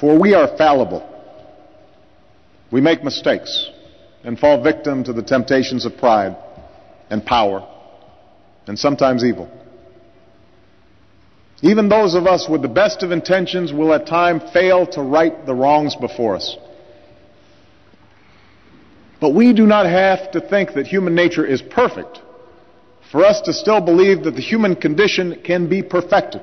For we are fallible. We make mistakes and fall victim to the temptations of pride and power and sometimes evil. Even those of us with the best of intentions will at times fail to right the wrongs before us. But we do not have to think that human nature is perfect for us to still believe that the human condition can be perfected.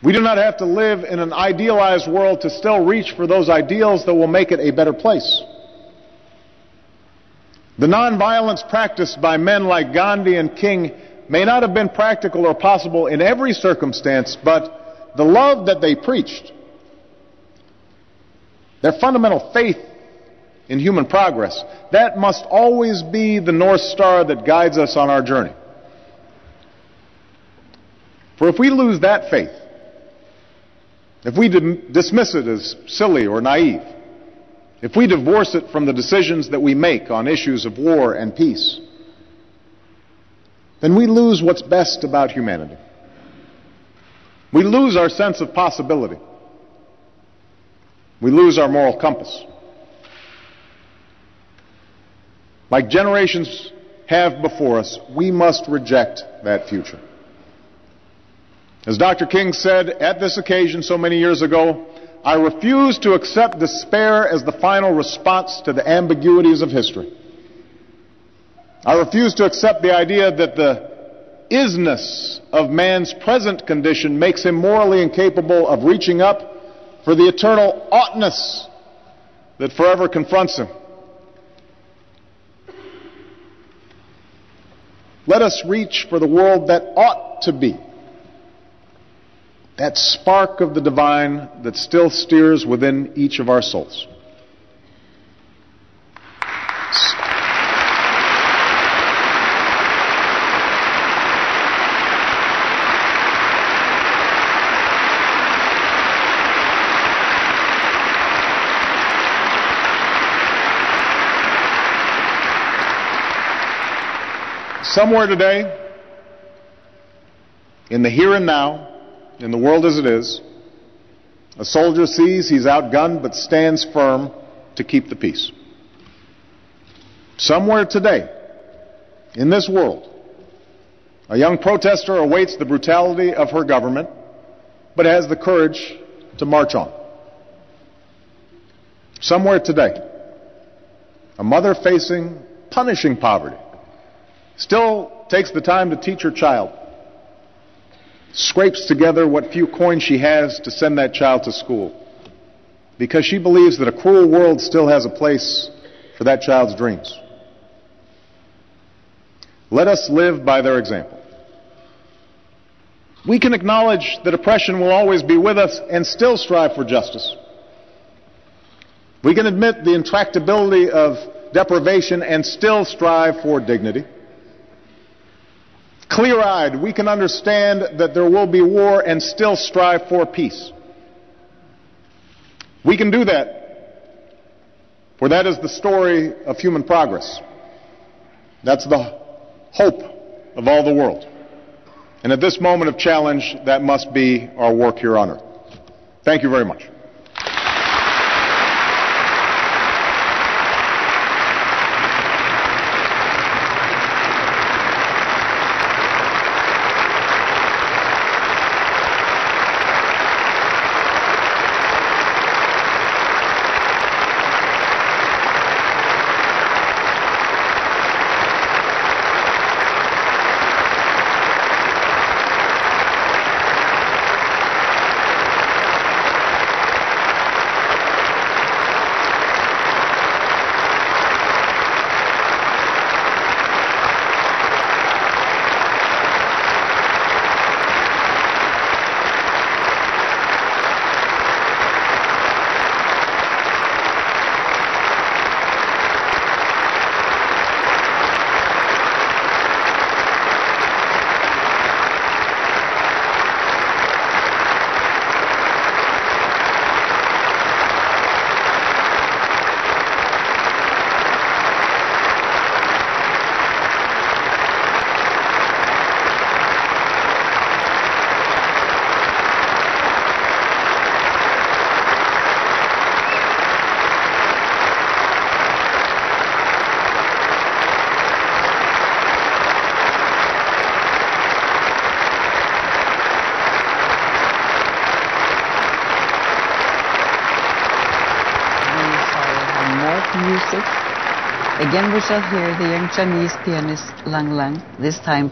We do not have to live in an idealized world to still reach for those ideals that will make it a better place. The nonviolence practiced by men like Gandhi and King may not have been practical or possible in every circumstance, but the love that they preached, their fundamental faith in human progress, that must always be the North Star that guides us on our journey. For if we lose that faith, if we dismiss it as silly or naive, if we divorce it from the decisions that we make on issues of war and peace, then we lose what's best about humanity. We lose our sense of possibility. We lose our moral compass. Like generations have before us, we must reject that future. As Dr. King said at this occasion so many years ago, I refuse to accept despair as the final response to the ambiguities of history. I refuse to accept the idea that the isness of man's present condition makes him morally incapable of reaching up for the eternal oughtness that forever confronts him. Let us reach for the world that ought to be, that spark of the divine that still steers within each of our souls. Somewhere today, in the here and now, in the world as it is, a soldier sees he's outgunned but stands firm to keep the peace. Somewhere today, in this world, a young protester awaits the brutality of her government, but has the courage to march on. Somewhere today, a mother facing punishing poverty still takes the time to teach her child, scrapes together what few coins she has to send that child to school, because she believes that a cruel world still has a place for that child's dreams. Let us live by their example. We can acknowledge that oppression will always be with us and still strive for justice. We can admit the intractability of deprivation and still strive for dignity. Clear-eyed, we can understand that there will be war and still strive for peace. We can do that, for that is the story of human progress. That's the hope of all the world. And at this moment of challenge, that must be our work here on earth. Thank you very much. more music. Again, we shall hear the young Chinese pianist Lang Lang, this time